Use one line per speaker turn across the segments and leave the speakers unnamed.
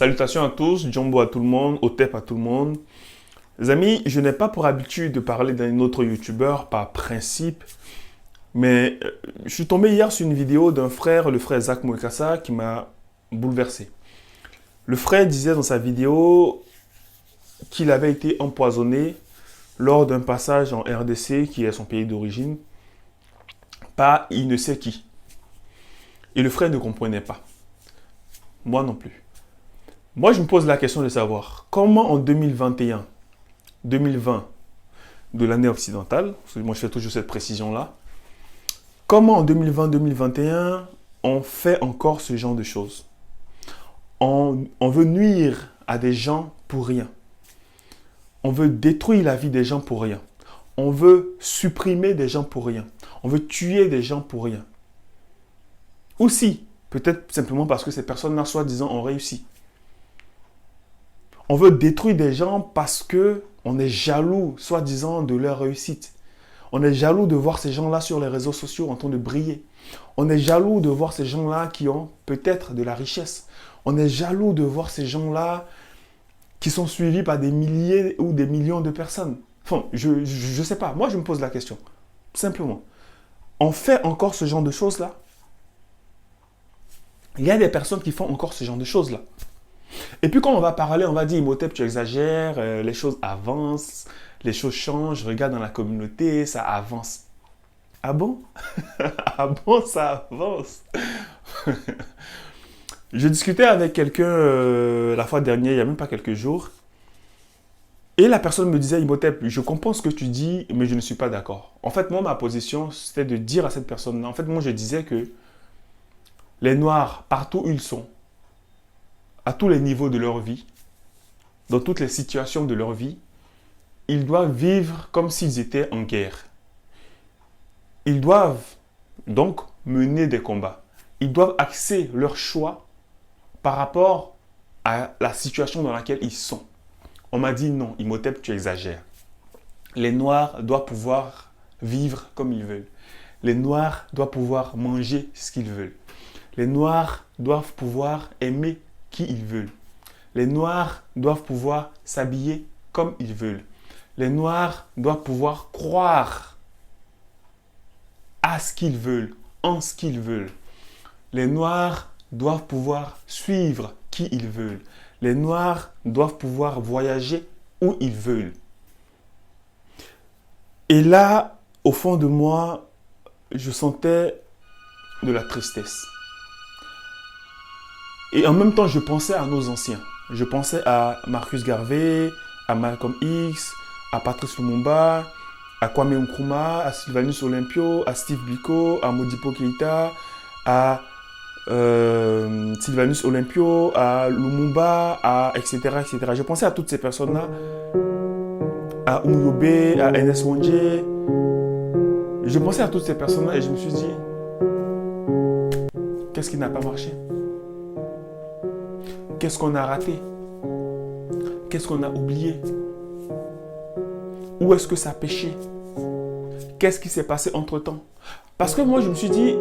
Salutations à tous, Jumbo à tout le monde, Otep à tout le monde. Les amis, je n'ai pas pour habitude de parler d'un autre youtubeur par principe, mais je suis tombé hier sur une vidéo d'un frère, le frère Zach Moekassa, qui m'a bouleversé. Le frère disait dans sa vidéo qu'il avait été empoisonné lors d'un passage en RDC, qui est son pays d'origine, par il ne sait qui. Et le frère ne comprenait pas. Moi non plus. Moi, je me pose la question de savoir comment en 2021, 2020 de l'année occidentale, parce que moi je fais toujours cette précision-là, comment en 2020-2021 on fait encore ce genre de choses? On veut nuire à des gens pour rien. On veut détruire la vie des gens pour rien. On veut supprimer des gens pour rien. On veut tuer des gens pour rien. Aussi, peut-être simplement parce que ces personnes-là, soi-disant, ont réussi. On veut détruire des gens parce que on est jaloux, soi-disant, de leur réussite. On est jaloux de voir ces gens-là sur les réseaux sociaux en train de briller. On est jaloux de voir ces gens-là qui ont peut-être de la richesse. On est jaloux de voir ces gens-là qui sont suivis par des milliers ou des millions de personnes. Enfin, je ne sais pas. Moi, je me pose la question. Simplement. On fait encore ce genre de choses-là? Il y a des personnes qui font encore ce genre de choses-là. Et puis quand on va parler, on va dire, Imhotep, tu exagères, les choses avancent, les choses changent, regarde dans la communauté, ça avance. Ah bon? Ah bon, ça avance? Je discutais avec quelqu'un la fois dernière, il n'y a même pas quelques jours, et la personne me disait, Imhotep, je comprends ce que tu dis, mais je ne suis pas d'accord. En fait, moi, ma position, c'était de dire à cette personne-là, en fait, moi, je disais que les Noirs, partout où ils sont, à tous les niveaux de leur vie, dans toutes les situations de leur vie, ils doivent vivre comme s'ils étaient en guerre. Ils doivent donc mener des combats. Ils doivent axer leur choix par rapport à la situation dans laquelle ils sont. On m'a dit non, Imhotep, tu exagères. Les Noirs doivent pouvoir vivre comme ils veulent. Les Noirs doivent pouvoir manger ce qu'ils veulent. Les Noirs doivent pouvoir aimer qui ils veulent. Les Noirs doivent pouvoir s'habiller comme ils veulent. Les Noirs doivent pouvoir croire à ce qu'ils veulent, en ce qu'ils veulent. Les Noirs doivent pouvoir suivre qui ils veulent. Les Noirs doivent pouvoir voyager où ils veulent. Et là, au fond de moi, je sentais de la tristesse. Et en même temps, je pensais à nos anciens. Je pensais à Marcus Garvey, à Malcolm X, à Patrice Lumumba, à Kwame Nkrumah, à Sylvanus Olympio, à Steve Biko, à Modibo Keïta, à Sylvanus Olympio, à Lumumba, à etc., etc. Je pensais à toutes ces personnes-là, à Umuyobe, à Ernest Wangé. Je pensais à toutes ces personnes-là et je me suis dit, qu'est-ce qui n'a pas marché? Qu'est-ce qu'on a raté? Qu'est-ce qu'on a oublié? Où est-ce que ça a péché? Qu'est-ce qui s'est passé entre-temps? Parce que moi, je me suis dit,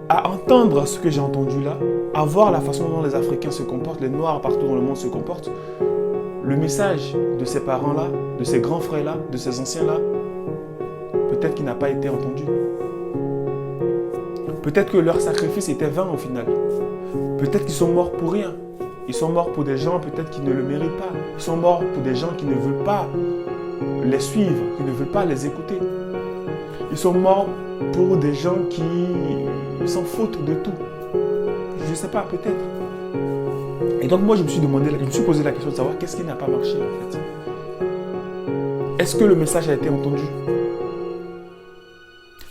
à entendre ce que j'ai entendu là, à voir la façon dont les Africains se comportent, les Noirs partout dans le monde se comportent, le message de ces parents-là, de ces grands frères-là, de ces anciens-là, peut-être qu'il n'a pas été entendu. Peut-être que leur sacrifice était vain au final. Peut-être qu'ils sont morts pour rien. Ils sont morts pour des gens peut-être qui ne le méritent pas. Ils sont morts pour des gens qui ne veulent pas les suivre, qui ne veulent pas les écouter. Ils sont morts pour des gens qui s'en foutent de tout. Je ne sais pas, peut-être. Et donc moi, je me suis posé la question de savoir qu'est-ce qui n'a pas marché en fait. Est-ce que le message a été entendu?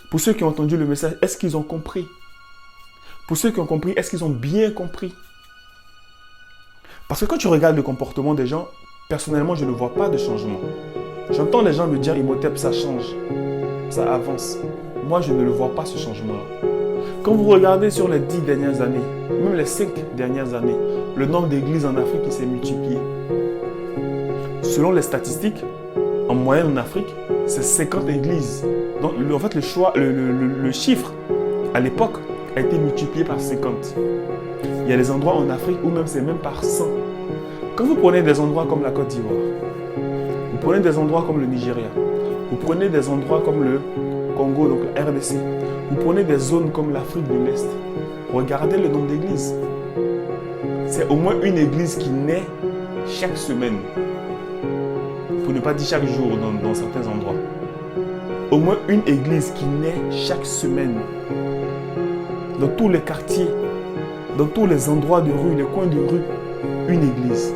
Pour ceux qui ont entendu le message, est-ce qu'ils ont compris? Pour ceux qui ont compris, est-ce qu'ils ont bien compris? Parce que quand tu regardes le comportement des gens, personnellement, je ne vois pas de changement. J'entends les gens me dire, Imhotep, ça change, ça avance. Moi, je ne le vois pas, ce changement-là. Quand vous regardez sur les 10 dernières années, même les 5 dernières années, le nombre d'églises en Afrique qui s'est multiplié. Selon les statistiques, en moyenne en Afrique, c'est 50 églises. Donc, en fait, le chiffre, à l'époque, a été multiplié par 50. Il y a des endroits en Afrique où même c'est même par 100. Quand vous prenez des endroits comme la Côte d'Ivoire, vous prenez des endroits comme le Nigeria, vous prenez des endroits comme le Congo, donc la RDC, vous prenez des zones comme l'Afrique de l'Est, regardez le nombre d'églises. C'est au moins une église qui naît chaque semaine, pour ne pas dire chaque jour dans certains endroits. Au moins une église qui naît chaque semaine, dans tous les quartiers, dans tous les endroits de rue, les coins de rue, une église.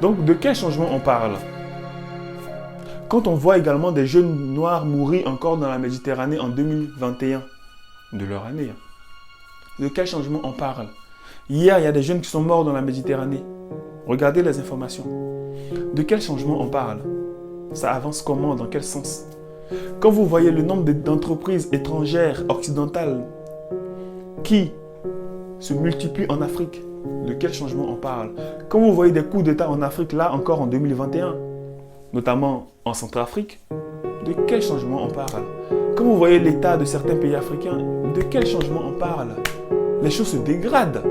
Donc, de quel changement on parle? Quand on voit également des jeunes noirs mourir encore dans la Méditerranée en 2021, de leur année, de quel changement on parle? Hier, il y a des jeunes qui sont morts dans la Méditerranée. Regardez les informations. De quel changement on parle? Ça avance comment? Dans quel sens? Quand vous voyez le nombre d'entreprises étrangères, occidentales, qui se multiplient en Afrique, de quel changement on parle? Quand vous voyez des coups d'État en Afrique, là encore en 2021, notamment en Centrafrique, de quel changement on parle? Quand vous voyez l'état de certains pays africains, de quel changement on parle? Les choses se dégradent.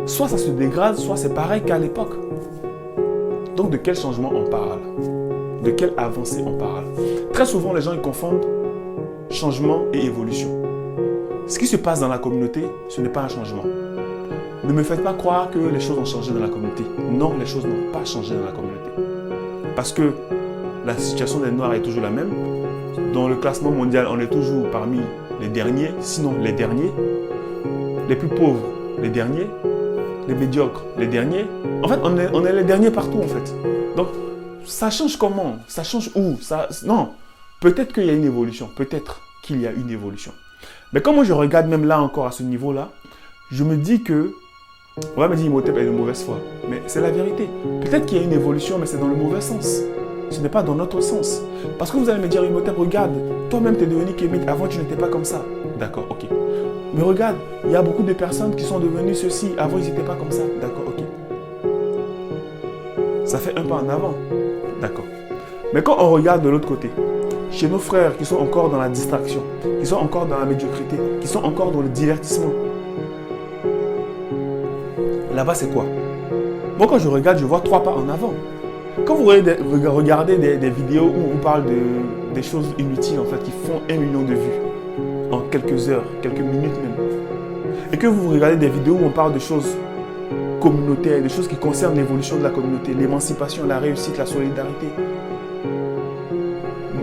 Soit ça se dégrade, soit c'est pareil qu'à l'époque. Donc de quel changement on parle? De quelle avancée on parle? Très souvent, les gens ils confondent changement et évolution. Ce qui se passe dans la communauté, ce n'est pas un changement. Ne me faites pas croire que les choses ont changé dans la communauté. Non, les choses n'ont pas changé dans la communauté. Parce que la situation des Noirs est toujours la même. Dans le classement mondial, on est toujours parmi les derniers, sinon les derniers. Les plus pauvres, les derniers. Les médiocres, les derniers. En fait, on est les derniers partout, en fait. Donc, ça change comment? Ça change où? Non, peut-être qu'il y a une évolution. Peut-être qu'il y a une évolution. Mais quand moi, je regarde même là encore à ce niveau-là, je me dis que, on va me dire Imhotep est de mauvaise foi. Mais c'est la vérité. Peut-être qu'il y a une évolution, mais c'est dans le mauvais sens. Ce n'est pas dans notre sens. Parce que vous allez me dire, Imhotep, regarde, toi-même, tu es devenu kémite. Avant, tu n'étais pas comme ça. D'accord, ok. Mais regarde, il y a beaucoup de personnes qui sont devenues ceci. Avant, ils n'étaient pas comme ça. D'accord, ok. Ça fait un pas en avant. D'accord. Mais quand on regarde de l'autre côté, chez nos frères qui sont encore dans la distraction, qui sont encore dans la médiocrité, qui sont encore dans le divertissement, là-bas, c'est quoi? Moi, quand je regarde, je vois 3 pas en avant. Quand vous regardez des vidéos où on parle des choses inutiles, en fait, qui font 1 million de vues, en quelques heures, quelques minutes même. Et que vous regardez des vidéos où on parle de choses communautaires, des choses qui concernent l'évolution de la communauté, l'émancipation, la réussite, la solidarité,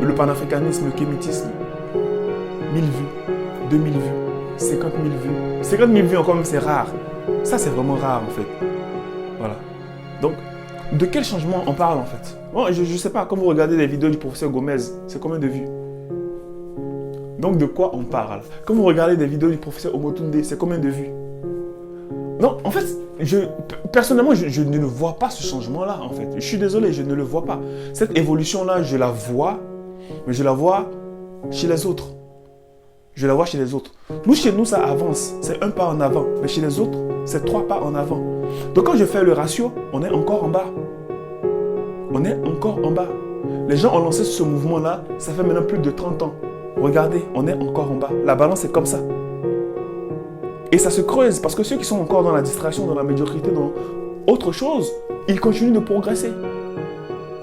le panafricanisme, le kémitisme, 1000 vues, 2000 vues, 50 000 vues. 50 000 vues encore même, c'est rare. Ça, c'est vraiment rare en fait. Voilà. Donc, de quel changement on parle en fait? Bon, je ne sais pas, quand vous regardez les vidéos du professeur Gomez, c'est combien de vues? Donc de quoi on parle? Quand vous regardez des vidéos du professeur Omotunde, c'est combien de vues? Non, en fait, personnellement, je ne vois pas ce changement-là, en fait. Je suis désolé, je ne le vois pas. Cette évolution-là, je la vois, mais je la vois chez les autres. Je la vois chez les autres. Nous, chez nous, ça avance. C'est un pas en avant. Mais chez les autres, c'est 3 pas en avant. Donc quand je fais le ratio, on est encore en bas. On est encore en bas. Les gens ont lancé ce mouvement-là, ça fait maintenant plus de 30 ans. Regardez, on est encore en bas. La balance est comme ça. Et ça se creuse parce que ceux qui sont encore dans la distraction, dans la médiocrité, dans autre chose, ils continuent de progresser.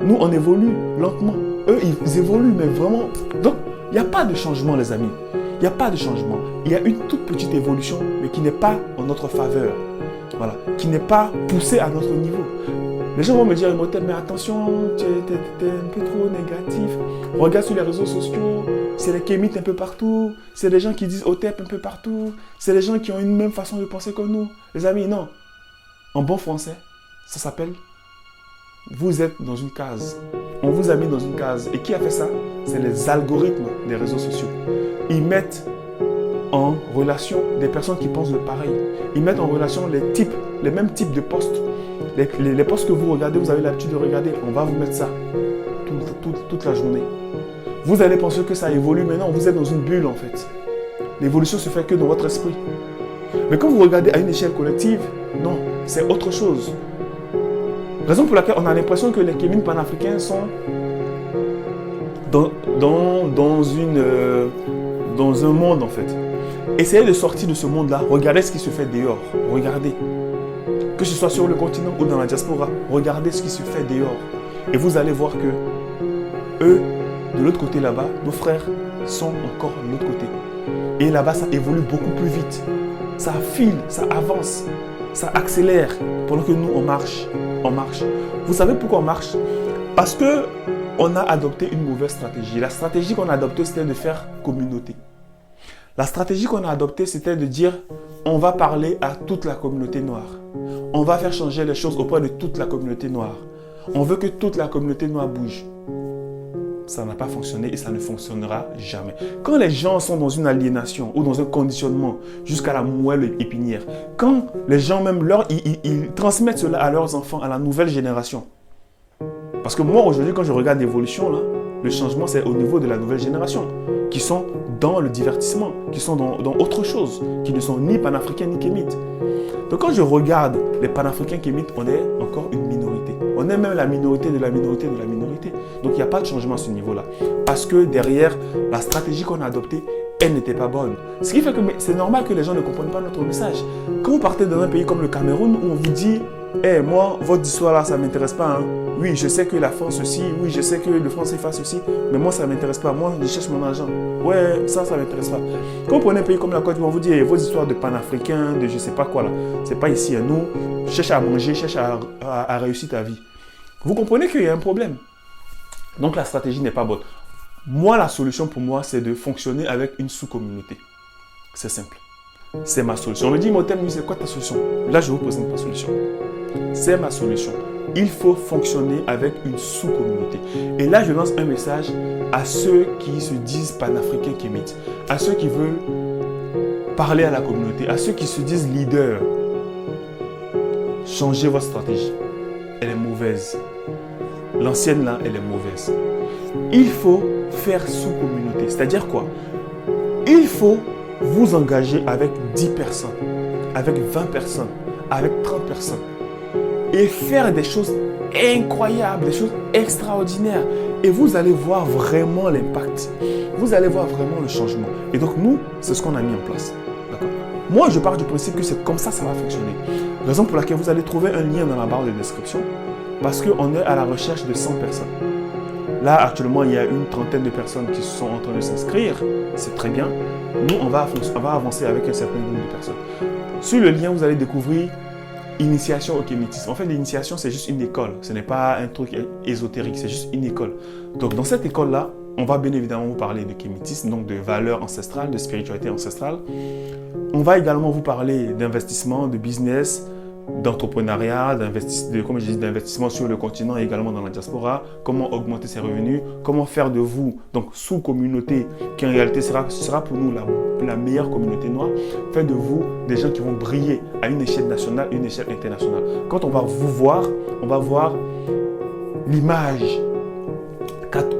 Nous, on évolue lentement. Eux, ils évoluent, mais vraiment. Donc, il n'y a pas de changement, les amis. Il n'y a pas de changement. Il y a une toute petite évolution, mais qui n'est pas en notre faveur. Voilà. Qui n'est pas poussée à notre niveau. Les gens vont me dire, Imhotep, mais attention, tu es un peu trop négatif. Regarde sur les réseaux sociaux, c'est les kémites un peu partout. C'est des gens qui disent Hotep un peu partout. C'est des gens qui ont une même façon de penser que nous. Les amis, non. En bon français, ça s'appelle vous êtes dans une case. On vous a mis dans une case. Et qui a fait ça? C'est les algorithmes des réseaux sociaux. Ils mettent en relation des personnes qui pensent de pareil. Ils mettent en relation les mêmes types de posts. Les posts que vous regardez, vous avez l'habitude de regarder. On va vous mettre ça toute la journée. Vous allez penser que ça évolue, mais non, vous êtes dans une bulle en fait. L'évolution se fait que dans votre esprit. Mais quand vous regardez à une échelle collective, non, c'est autre chose. Raison pour laquelle on a l'impression que les kémines panafricains sont dans un monde en fait. Essayez de sortir de ce monde-là. Regardez ce qui se fait dehors. Regardez. Que ce soit sur le continent ou dans la diaspora, regardez ce qui se fait dehors. Et vous allez voir que eux, de l'autre côté là-bas, nos frères sont encore de l'autre côté. Et là-bas, ça évolue beaucoup plus vite. Ça file, ça avance, ça accélère. Pendant que nous, on marche. On marche. Vous savez pourquoi on marche? Parce qu'on a adopté une mauvaise stratégie. La stratégie qu'on a adoptée, c'était de faire communauté. La stratégie qu'on a adoptée, c'était de dire on va parler à toute la communauté noire. On va faire changer les choses auprès de toute la communauté noire. On veut que toute la communauté noire bouge. Ça n'a pas fonctionné et ça ne fonctionnera jamais. Quand les gens sont dans une aliénation ou dans un conditionnement jusqu'à la moelle épinière, quand les gens même ils transmettent cela à leurs enfants, à la nouvelle génération. Parce que moi aujourd'hui, quand je regarde l'évolution, là, le changement c'est au niveau de la nouvelle génération qui sont dans le divertissement, qui sont dans autre chose, qui ne sont ni panafricains ni kémites. Donc quand je regarde les panafricains kémites, on est encore une minorité. On est même la minorité de la minorité de la minorité. Donc il n'y a pas de changement à ce niveau-là. Parce que derrière, la stratégie qu'on a adoptée, elle n'était pas bonne. Ce qui fait que c'est normal que les gens ne comprennent pas notre message. Quand vous partez dans un pays comme le Cameroun, où on vous dit hey, moi, votre histoire là, ça ne m'intéresse pas. Hein. Oui, je sais que la France ceci, oui, je sais que le français fait ceci, mais moi, ça ne m'intéresse pas. Moi, je cherche mon argent. Ouais, ça ne m'intéresse pas. Quand vous prenez un pays comme la Côte d'Ivoire, on vous dit hey, vos histoires de panafricains, de je ne sais pas quoi là, c'est pas ici. Hein. Nous, cherche à manger, cherche à réussir ta vie. Vous comprenez qu'il y a un problème. Donc, la stratégie n'est pas bonne. Moi, la solution pour moi, c'est de fonctionner avec une sous-communauté. C'est simple. C'est ma solution. On me dit, Imhotep, c'est quoi ta solution? Là, je vous présente ma solution. C'est ma solution. Il faut fonctionner avec une sous-communauté. Et là, je lance un message à ceux qui se disent panafricains kémites, à ceux qui veulent parler à la communauté, à ceux qui se disent leaders. Changez votre stratégie. Elle est mauvaise. L'ancienne, là, elle est mauvaise. Il faut faire sous-communauté. C'est-à-dire quoi? Il faut vous engager avec 10 personnes, avec 20 personnes, avec 30 personnes et faire des choses incroyables, des choses extraordinaires. Et vous allez voir vraiment l'impact. Vous allez voir vraiment le changement. Et donc nous, c'est ce qu'on a mis en place. D'accord? Moi, je pars du principe que c'est comme ça va fonctionner. Raison pour laquelle vous allez trouver un lien dans la barre de description parce qu'on est à la recherche de 100 personnes. Là, actuellement, il y a une trentaine de personnes qui sont en train de s'inscrire. C'est très bien. Nous, on va avancer avec un certain nombre de personnes. Sur le lien, vous allez découvrir Initiation au kémitisme. En fait, l'initiation, c'est juste une école. Ce n'est pas un truc ésotérique, c'est juste une école. Donc, dans cette école-là, on va bien évidemment vous parler de kémitisme, donc de valeurs ancestrales, de spiritualité ancestrale. On va également vous parler d'investissement, de business, d'entrepreneuriat, d'investissement sur le continent et également dans la diaspora, comment augmenter ses revenus, comment faire de vous, donc sous-communauté, qui en réalité sera pour nous la meilleure communauté noire, faire de vous des gens qui vont briller à une échelle nationale, une échelle internationale. Quand on va vous voir, on va voir l'image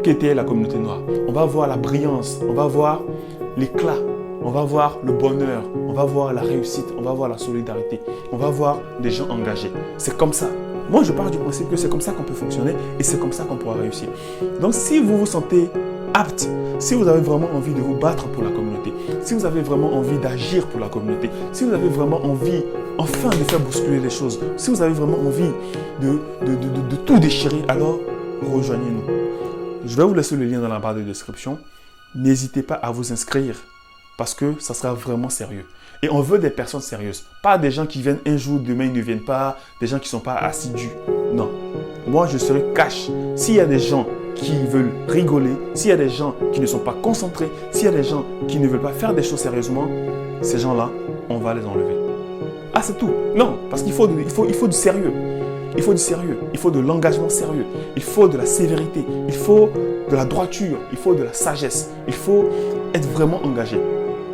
qu'était la communauté noire. On va voir la brillance, on va voir l'éclat. On va voir le bonheur, on va voir la réussite, on va voir la solidarité, on va voir des gens engagés. C'est comme ça. Moi, je pars du principe que c'est comme ça qu'on peut fonctionner et c'est comme ça qu'on pourra réussir. Donc, si vous vous sentez apte, si vous avez vraiment envie de vous battre pour la communauté, si vous avez vraiment envie d'agir pour la communauté, si vous avez vraiment envie, enfin, de faire bousculer les choses, si vous avez vraiment envie de tout déchirer, alors rejoignez-nous. Je vais vous laisser le lien dans la barre de description. N'hésitez pas à vous inscrire. Parce que ça sera vraiment sérieux. Et on veut des personnes sérieuses. Pas des gens qui viennent un jour, demain ils ne viennent pas. Des gens qui ne sont pas assidus. Non. Moi, je serai cash. S'il y a des gens qui veulent rigoler, s'il y a des gens qui ne sont pas concentrés, s'il y a des gens qui ne veulent pas faire des choses sérieusement, ces gens-là, on va les enlever. Ah, c'est tout. Non, parce qu'il faut du sérieux. Il faut du sérieux. Il faut de l'engagement sérieux. Il faut de la sévérité. Il faut de la droiture. Il faut de la sagesse. Il faut être vraiment engagé.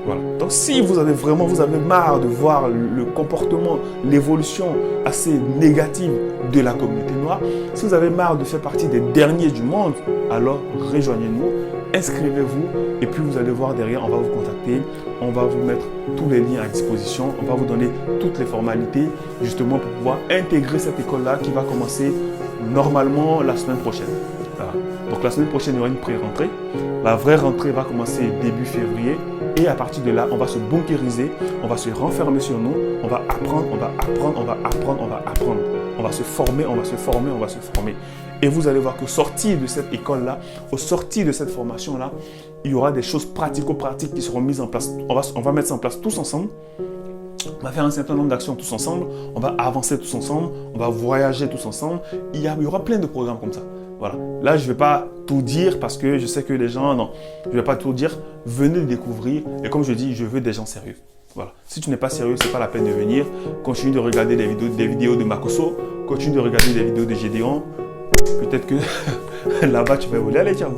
Voilà. Donc si vous avez marre de voir le comportement, l'évolution assez négative de la communauté noire, si vous avez marre de faire partie des derniers du monde, alors rejoignez-nous, inscrivez-vous et puis vous allez voir derrière, on va vous contacter, on va vous mettre tous les liens à disposition, on va vous donner toutes les formalités justement pour pouvoir intégrer cette école-là qui va commencer normalement la semaine prochaine. Voilà. Donc la semaine prochaine, il y aura une pré-rentrée. La vraie rentrée va commencer début février. Et à partir de là, on va se bunkériser, on va se renfermer sur nous, on va apprendre, on va apprendre, on va apprendre, on va apprendre. On va se former, on va se former, on va se former. Et vous allez voir que sortir de cette école-là, au sortir de cette formation-là, il y aura des choses pratico-pratiques qui seront mises en place. On va mettre ça en place tous ensemble. On va faire un certain nombre d'actions tous ensemble. On va avancer tous ensemble. On va voyager tous ensemble. Il y aura plein de programmes comme ça. Voilà. Là, je ne vais pas tout dire parce que je sais que les gens, non, je ne vais pas tout dire. Venez découvrir. Et comme je dis, je veux des gens sérieux. Voilà. Si tu n'es pas sérieux, ce n'est pas la peine de venir. Continue de regarder des vidéos de Makoso. Continue de regarder des vidéos de Gédéon. Peut-être que là-bas, tu vas voler. Allez, ciao.